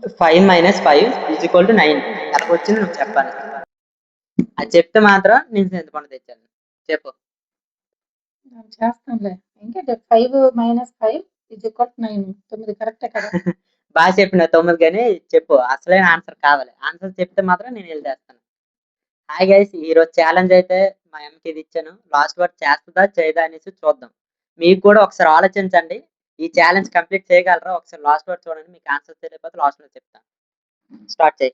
5 - 5 = 9 ఎలాగొచ్చింది నువ్వు చెప్పాలి. అది చెప్తే మాత్రం నేను చింతపండు తెచ్చాను. చెప్పు. చేస్తానులే. ఇంకేంటి 5 - 5 = 9. 9 కరెక్టే కదా? బాగా చెప్పిన 9 కానీ చెప్పు. అసలైన ఆన్సర్ కావాలి. ఆన్సర్ చెప్తే మాత్రం నేను వెళ్ళి చేస్తాను. హాయ్ గైస్, ఈరోజు ఛాలెంజ్ అయితే మా అమ్మకి ఇది ఇచ్చాను. లాస్ట్ వర్క్ చేస్తుందా చేయదా అనేసి చూద్దాం. మీకు కూడా ఒకసారి ఆలోచించండి. ఈ ఛాలెంజ్ కంప్లీట్ చేయగలరా? ఒకసారి లాస్ట్ వర్క్ చూడండి. మీకు ఆన్సర్ తెలియకపోతే లాస్ట్లో చెప్తాను. స్టార్ట్ చేయి.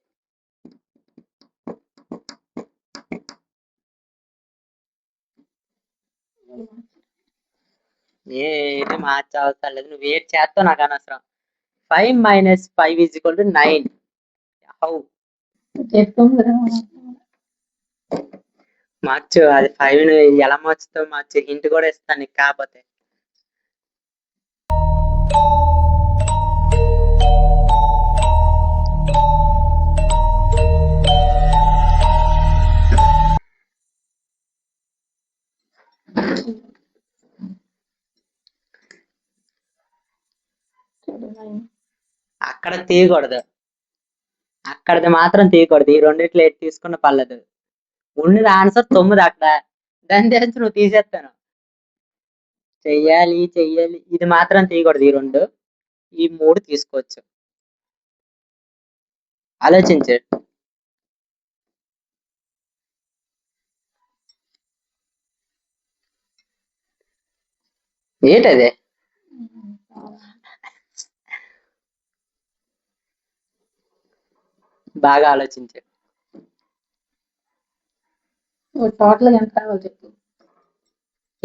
ఏది మార్చవసరం లేదు. నువ్వు ఏది చేస్తావు నాకు అనవసరం. 5 - 5 = 9. హౌ? మార్చు. అది 5 ఎలా మార్చుతావు? మార్చు. హింట్ కూడా ఇస్తాను నీకు కాకపోతే. అక్కడ తీయకూడదు. అక్కడది మాత్రం తీయకూడదు. ఈ రెండిట్లో ఏది తీసుకున్న పర్లేదు. ఉన్నది ఆన్సర్ 9 అక్కడ. దాని తెలిసి నువ్వు తీసేస్తాను. చెయ్యాలి. ఇది మాత్రం తీయకూడదు. ఈ 2, ఈ 3 తీసుకోవచ్చు. ఆలోచించు. ఏంటది? బాగా ఆలోచించు. టోటల్ ఎంత రావాలి చెప్పు.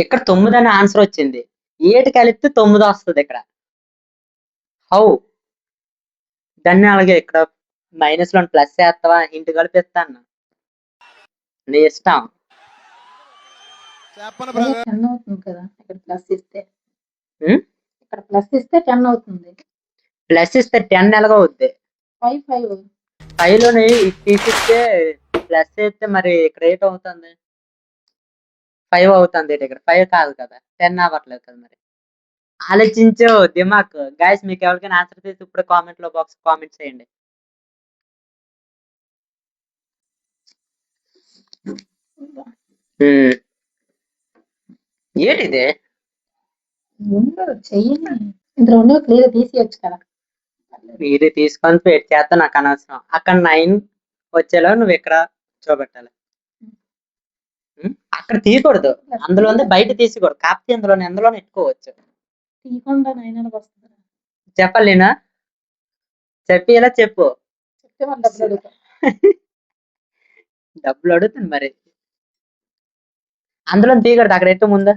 ఇక్కడ 9 అనే ఆన్సర్ వచ్చింది. 8 కలిపితే 9 వస్తుంది ఇక్కడ. హౌ? దాన్ని అలాగే ఇక్కడ -లో ప్లస్ చేస్తావా? ఇంటి కలిపిస్తాను. నీ ఇష్టం. 10 అవుతుంది కదా ఇక్కడ ప్లస్ ఇస్తే. ఇక్కడ ప్లస్ ఇస్తే 10 అవుతుంది. ప్లస్ ఇస్తే 10 ఎలాగో అవుద్ది. 5 లోని తీసిస్తే ప్లస్ చేస్తే మరి ఇక్కడ 8 అవుతుంది. 5 అవుతుంది. ఇక్కడ 5 కాదు కదా, 10 అవ్వట్లేదు కదా. మరి ఆలోచించు. దిమాక్. గైస్, మీకు ఎవరికైనా ఆన్సర్ చేసి ఇప్పుడు కామెంట్ లో బాక్స్ కామెంట్ చేయండి. ఏంటిది? చెయ్యండి. ఇందులో ఉండవు క్లియర్ తీసేయచ్చు కదా. ఇది తీసుకొని పెట్టి చేస్తా, నాకు అనవసరం. అక్కడ 9 వచ్చేలా నువ్వు ఇక్కడ చూపెట్టాలి. అక్కడ తీయకూడదు. అందులో బయట తీసుకోకూడదు. కాకపోతే ఎందులో ఎట్టుకోవచ్చు. తీయకుండా 9 వస్తుంది. చెప్పాలి నేనా? చెప్పి ఇలా చెప్పు. చెప్తే మన డబ్బులు అడుగుతా. డబ్బులు అడుగుతుంది మరి. అందులో తీయకూడదు. అక్కడ ఎట్టు ముందు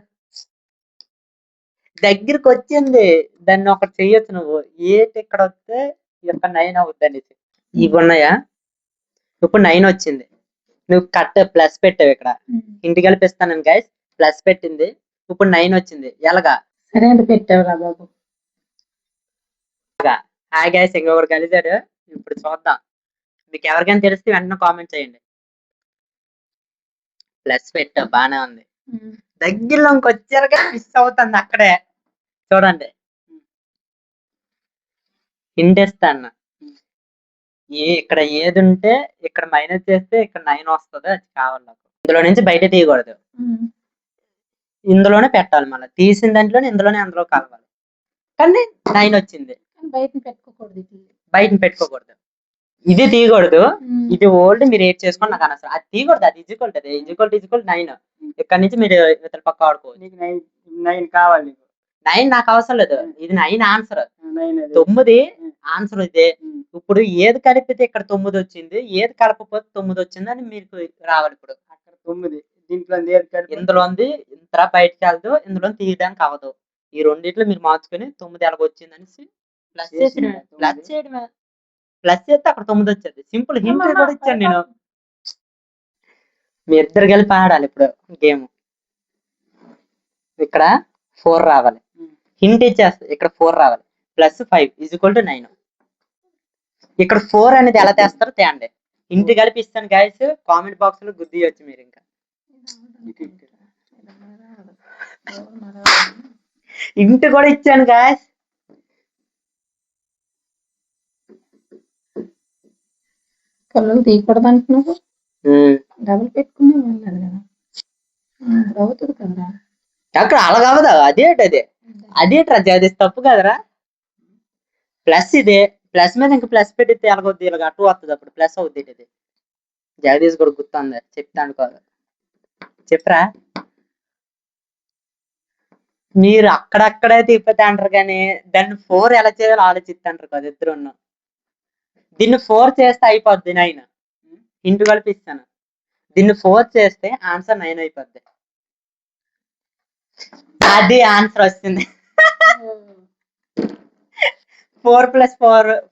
దగ్గరికి వచ్చింది. దాన్ని ఒకటి చెయ్యొచ్చు నువ్వు. ఏటి ఇక్కడ వస్తే ఇక్కడ 9 అవుద్ది అనేసి. ఇవి ఉన్నాయా? ఇప్పుడు 9 వచ్చింది. నువ్వు కట్ ప్లస్ పెట్టావు ఇక్కడ. ఇంటి కలిపిస్తాను గైస్. ప్లస్ పెట్టింది. ఇప్పుడు 9 వచ్చింది. ఎలాగా? సరే అండి, పెట్టావురా బాబు. హాయ్ గైస్, ఇంకొకరు కలిసాడు. ఇప్పుడు చూద్దాం. మీకు ఎవరికైనా తెలిస్తే వెంటనే కామెంట్ చేయండి. ప్లస్ పెట్టావు, బానే ఉంది. దగ్గరలోకి వచ్చారుగా మిస్ అవుతుంది అక్కడే. చూడండి, ఇంటేస్తాను. ఇక్కడ ఏది ఉంటే ఇక్కడ మైనస్ చేస్తే ఇక్కడ 9 వస్తుంది. అది కావాలి నాకు. ఇందులో నుంచి బయట తీయకూడదు. ఇందులోనే పెట్టాలి. మళ్ళీ తీసిన దాంట్లోనే ఇందులోనే అందులో కలవాలి. కానీ 9 వచ్చింది. బయట పెట్టుకోకూడదు. ఇది తీయకూడదు. ఇది ఓల్డ్. మీరు ఏడ్ చేసుకొని నాకు అనవసరం. అది తీయకూడదు. అది ఈజ్వల్ 9. ఇక్కడ నుంచి మీరు ఇతర పక్క ఆడుకోవచ్చు. 9 కావాలి. 9 నాకు అవసరం లేదు. ఇది 9 ఆన్సర్. 9 ఆన్సర్ ఇదే. ఇప్పుడు ఏది కలిపితే ఇక్కడ 9 వచ్చింది, ఏది కలపకపోతే 9 వచ్చింది అని మీకు రావాలి. ఇప్పుడు అక్కడ 9 దీంట్లో ఇందులో ఇంత బయటకు వెళ్దు, ఇందులో తీయడానికి అవ్వదు. ఈ రెండిట్లో మీరు మార్చుకొని 9 ఎలాగ వచ్చింది అనేసి ప్లస్ చేయడమే. ప్లస్ చేస్తే అక్కడ 9 వచ్చేది. సింపుల్. హింట్ కూడా ఇచ్చాను నేను. మీ ఇద్దరు కలిపి ఆడాలి ఇప్పుడు గేమ్. ఇక్కడ 4 రావాలి. హింట్ ఇచ్చేస్తా. ఇక్కడ 4 రావాలి. +5 = 9. ఇక్కడ 4 అనేది ఎలా తెస్తారో తేండి. ఇంటి కలిపి ఇస్తాను గైస్. కామెంట్ బాక్స్ లో గుద్దియొచ్చు మీరు. ఇంకా ఇంటి కూడా ఇచ్చాను గైస్. కళ్ళు తీయకూడదు అంటున్నావు. డబుల్ పెట్టుకునే వెళ్ళదు కదా. అవుతుంది కదరా. అక్కడ అలాగ అవదా? అదేట్రా అది తప్పు కదరా. ప్లస్ ఇదే ప్లస్ మీద ఇంకా ప్లస్ పెట్టితే ఎలాగొద్ది, ఇలాగ అటు వస్తుంది, అప్పుడు ప్లస్ అవుద్ది. ఇది జగదీష్ కూడా గుర్తుంది, చెప్తాను కాదు చెప్పరా. మీరు అక్కడక్కడే తిప్పుతా అంటారు కానీ దాన్ని 4 ఎలా చేయాలో ఆలోచిస్తాంటారు కదా ఇద్దరు. దీన్ని 4 చేస్తే అయిపోద్ది 9. ఇంటూ కలిపిస్తాను. దీన్ని 4 చేస్తే ఆన్సర్ 9 అయిపోద్ది. అది ఆన్సర్ వస్తుంది. 4 +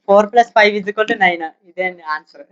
4 + 5 = 9. ఇదే ఆన్సర్.